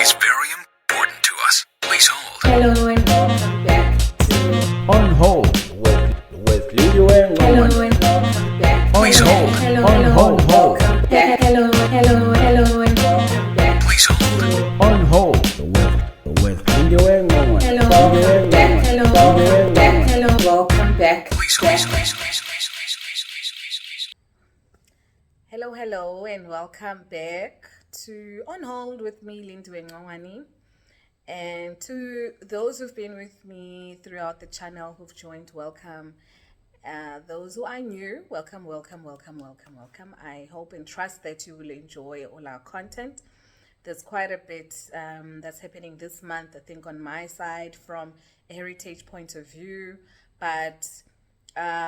is very important to us. Please hold. Hello and welcome back to On hold with Leo and Hello Roman. and welcome back. Please hold. Hello, On hold. welcome back. Hello and welcome back. Please hold. On hold with Leo and Roman. Hello, welcome back. Hello, welcome back. Please hold. Please, please, please, please, please, please, please, please. Hello, and welcome back to On Hold with me, Lindu Ngwani. And to those who've been with me throughout the channel, who've joined, welcome. Those who are new, welcome. I hope and trust that you will enjoy all our content. There's quite a bit that's happening this month, I think, on my side from a heritage point of view. But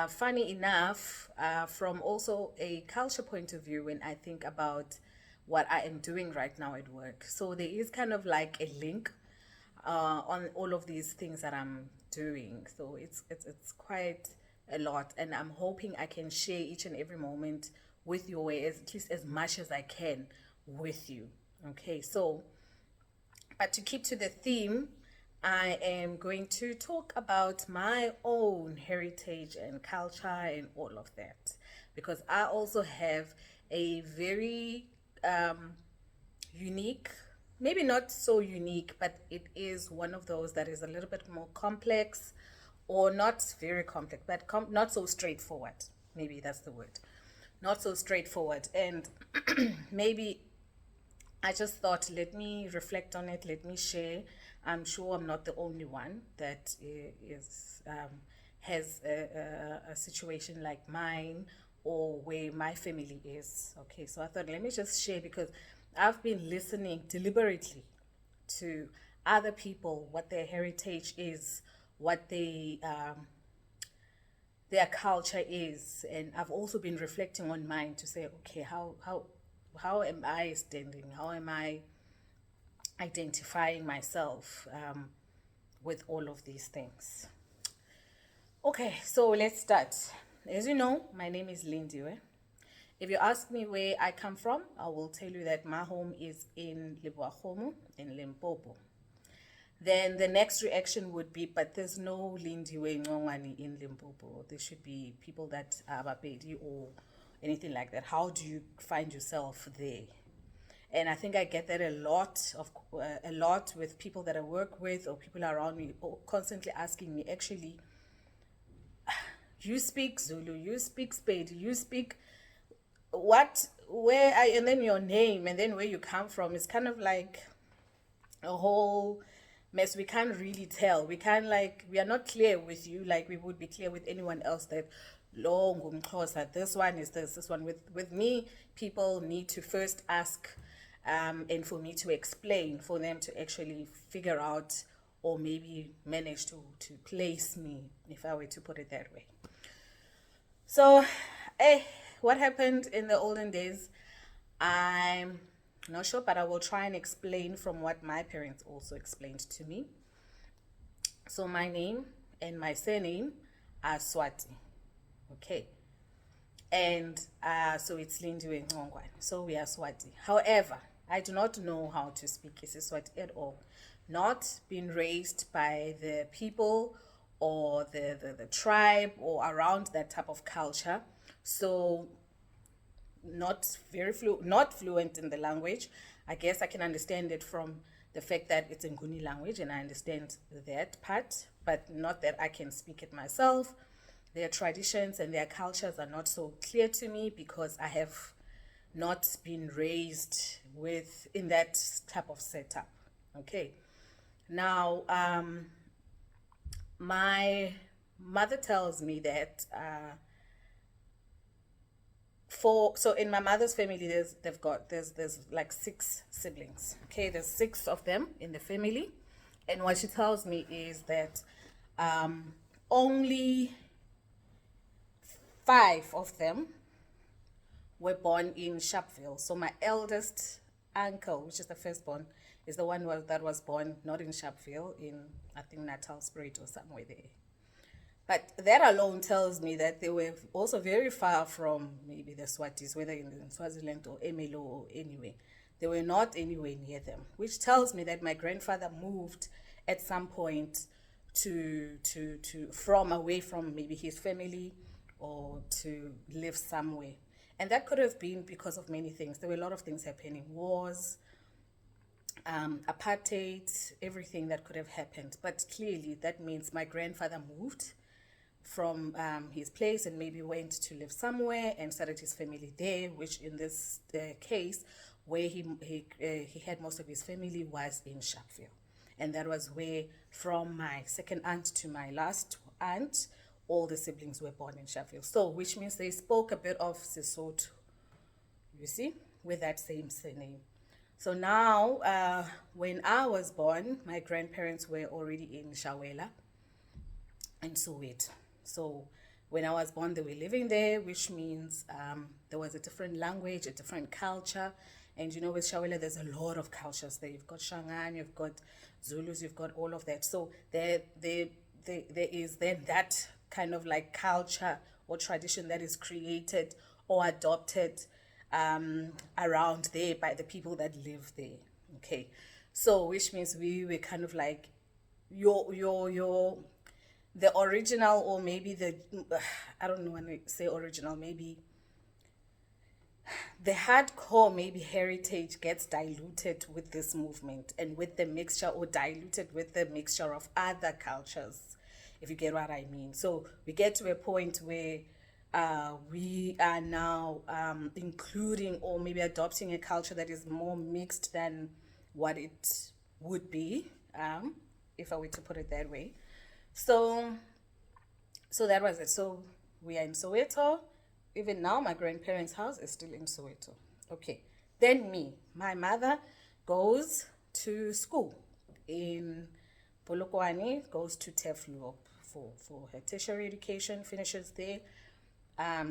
funny enough, from also a culture point of view, when I think about what I am doing right now at work. So there is kind of like a link on all of these things that I'm doing. So it's quite a lot, and I'm hoping I can share each and every moment with you, at least as much as I can with you. Okay, so, but to keep to the theme, I am going to talk about my own heritage and culture and all of that, because I also have a very unique, maybe not so unique, but it is one of those that is a little bit more complex, or not very complex, but not so straightforward. Maybe that's the word. Not so straightforward. And maybe I just thought, let me reflect on it, let me share. I'm sure I'm not the only one that has a situation like mine, or where my family is. Okay, so I thought, let me just share, because I've been listening deliberately to other people, what their heritage is, what their culture is, and I've also been reflecting on mine to say, okay, how am I standing? How am I identifying myself with all of these things? Okay, so let's start. As you know, my name is Lindiwe. If you ask me where I come from, I will tell you that my home is in Lebowakgomo, in Limpopo. Then the next reaction would be, but there's no Lindiwe Ngwani in Limpopo. There should be people that are Pedi or anything like that. How do you find yourself there? And I think I get that a lot with people that I work with, or people around me, constantly asking me, actually, you speak Zulu, you speak Pedi, you speak and then your name, and then where you come from. It's kind of like a whole mess. We can't really tell. We are not clear with you like we would be clear with anyone else that lo ngumXhosa, this one is this one. With me, people need to first ask, and for me to explain, for them to actually figure out, or maybe manage to place me, if I were to put it that way. So, what happened in the olden days, I'm not sure, but I will try and explain from what my parents also explained to me. So my name and my surname are Swati. Okay. And so it's Lindiwe Ngwani. So we are Swati. However, I do not know how to speak Swati at all. Not been raised by the people or the tribe or around that type of culture. So not fluent in the language. I guess I can understand it from the fact that it's in Nguni language, and I understand that part, but not that I can speak it myself. Their traditions and their cultures are not so clear to me, because I have not been raised in that type of setup. Okay. Now, my mother tells me that so in my mother's family, there's like 6 siblings. Okay, there's 6 of them in the family, and what she tells me is that only 5 of them were born in Sharpeville. So my eldest uncle, which is the firstborn, is the one that was born not in Sharpeville, in I think Natal Spirit or somewhere there. But that alone tells me that they were also very far from maybe the Swatis, whether in Swaziland or Emelo or anywhere. They were not anywhere near them, which tells me that my grandfather moved at some point to from away from maybe his family or to live somewhere. And that could have been because of many things. There were a lot of things happening, wars, apartheid, everything that could have happened. But clearly that means my grandfather moved from his place and maybe went to live somewhere and started his family there, which in this case, where he had most of his family was in Sharpeville. And that was where, from my second aunt to my last aunt, all the siblings were born in Sharpeville. So, which means they spoke a bit of Sesotho, you see, with that same surname. So now, when I was born, my grandparents were already in Shawela and Soweto. So when I was born, they were living there, which means there was a different language, a different culture. And you know, with Shawela, there's a lot of cultures there. You've got Shangaan, you've got Zulus, you've got all of that. So there is then that kind of like culture or tradition that is created or adopted around there by the people that live there. Okay, so which means we were kind of like the original, or maybe the I don't know when I say original, maybe the hardcore maybe heritage gets diluted with this movement and with the mixture, or diluted with the mixture of other cultures, if you get what I mean. So we get to a point where we are now including or maybe adopting a culture that is more mixed than what it would be, if I were to put it that way. So that was it. So we are in Soweto. Even now, my grandparents' house is still in Soweto. Okay. Then my mother goes to school in Polokwane, goes to Tefluop for her tertiary education, finishes there,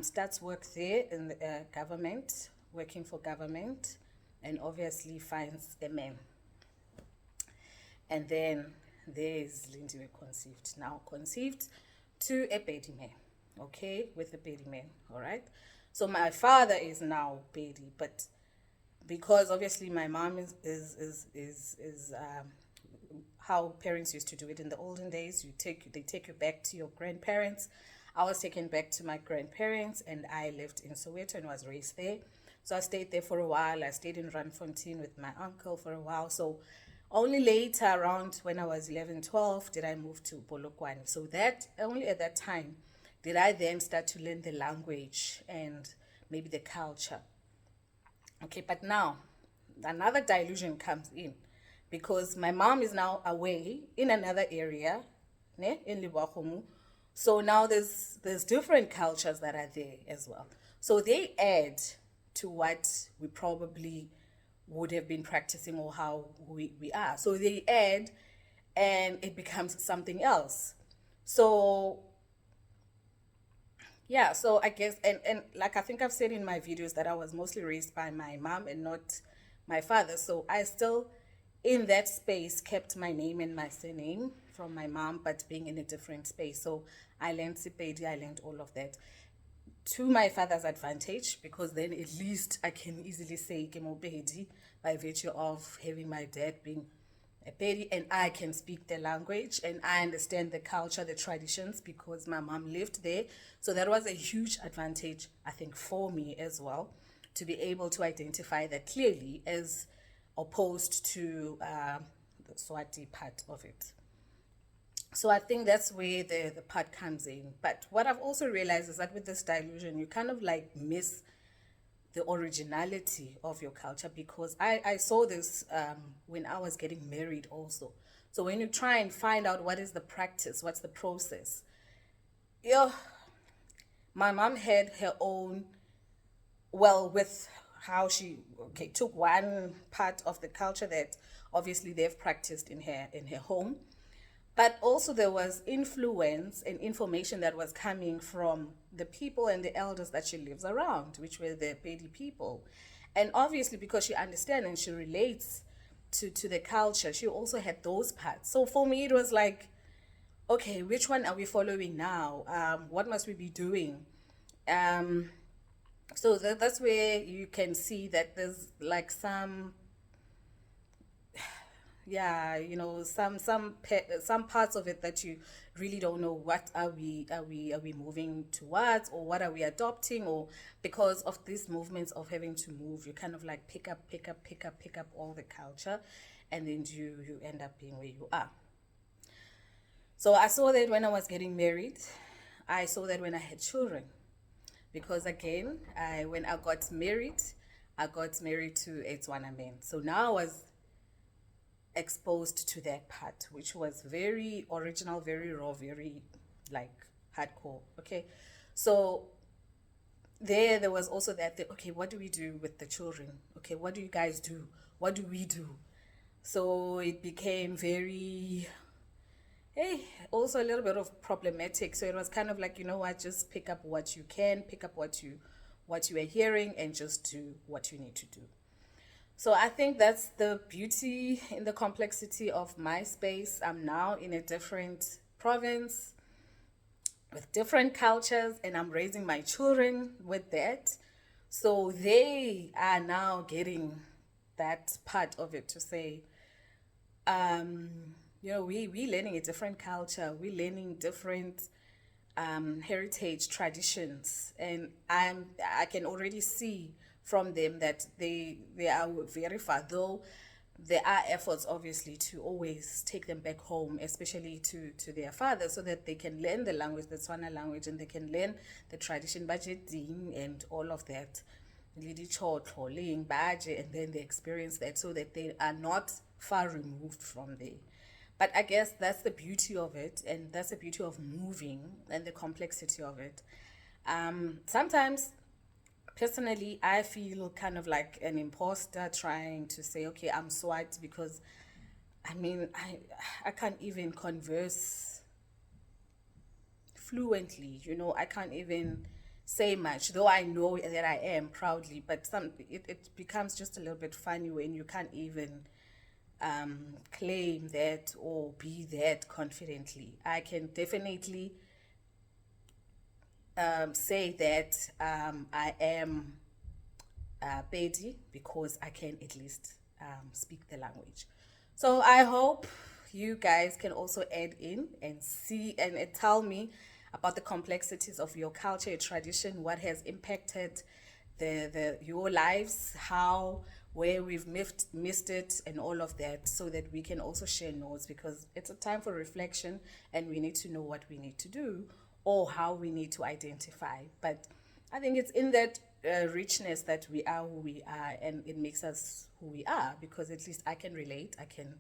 starts work there in the government, working for government, and obviously finds a man. And then there's Lindy conceived. Now conceived to a Pedi man, okay, with a Pedi man, all right? So my father is now Pedi, but because obviously my mom is how parents used to do it in the olden days. They take you back to your grandparents. I was taken back to my grandparents, and I lived in Soweto and was raised there. So I stayed there for a while. I stayed in Randfontein with my uncle for a while. So only later, around when I was 11, 12, did I move to Polokwane. So that only at that time did I then start to learn the language and maybe the culture. Okay, but now another dilution comes in, because my mom is now away in another area, in Liwahomu. So now there's different cultures that are there as well. So they add to what we probably would have been practicing, or how we are. So they add, and it becomes something else. So yeah, so I guess, and like I think I've said in my videos, that I was mostly raised by my mom and not my father. So I still, in that space, kept my name and my surname from my mom, but being in a different space. So I learned Pedi, I learned all of that, to my father's advantage, because then at least I can easily say ke mo Pedi by virtue of having my dad being a Pedi, and I can speak the language and I understand the culture, the traditions, because my mom lived there. So that was a huge advantage, I think, for me as well, to be able to identify that clearly, as opposed to the Swati part of it. So I think that's where the part comes in. But what I've also realized is that with this dilution, you kind of like miss the originality of your culture, because I saw this when I was getting married also. So when you try and find out what is the practice, what's the process, my mom had her own, well, with how she took one part of the culture that obviously they've practiced in her home. But also there was influence and information that was coming from the people and the elders that she lives around, which were the Pedi people. And obviously, because she understands and she relates to the culture, she also had those parts. So for me, it was like, okay, which one are we following now? What must we be doing? So that's where you can see that there's like some yeah, you know, some parts of it that you really don't know, what are we moving towards, or what are we adopting, or because of these movements of having to move, you kind of like pick up all the culture, and then you end up being where you are. So I saw that when I was getting married. I saw that when I had children. Because again, when I got married to a Tswana man. So now I was exposed to that part, which was very original, very raw, very like hardcore. Okay. So there was also that thing, okay, what do we do with the children? Okay, what do you guys do? What do we do? So it became very, hey, also a little bit of problematic. So it was kind of like, you know what, just pick up what you can, pick up what you are hearing, and just do what you need to do. So I think that's the beauty in the complexity of my space. I'm now in a different province with different cultures, and I'm raising my children with that. So they are now getting that part of it to say, you know, we learning a different culture, we learning different heritage traditions, and I can already see from them that they are very far, though there are efforts obviously to always take them back home, especially to their fathers, so that they can learn the language, the Tswana language, and they can learn the tradition, budgeting, and all of that, Lidi chotlo, laying baje, and then they experience that, so that they are not far removed from there. But I guess that's the beauty of it, and that's the beauty of moving, and the complexity of it. Sometimes, personally, I feel kind of like an imposter trying to say, okay, I'm Swati, because I mean, I can't even converse fluently, you know, I can't even say much, though I know that I am proudly, but it becomes just a little bit funny when you can't even claim that or be that confidently. I can definitely say that I am Pedi, because I can at least speak the language. So I hope you guys can also add in and see and tell me about the complexities of your culture, your tradition, what has impacted the your lives, how, where we've missed it, and all of that, so that we can also share notes, because it's a time for reflection, and we need to know what we need to do, or how we need to identify. But I think it's in that richness that we are who we are, and it makes us who we are, because at least I can relate, I can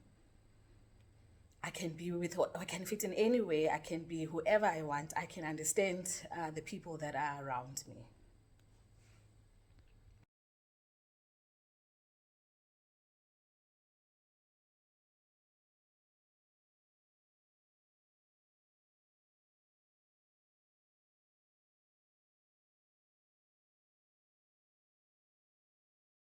be with, I can fit in anywhere, I can be whoever I want, I can understand the people that are around me.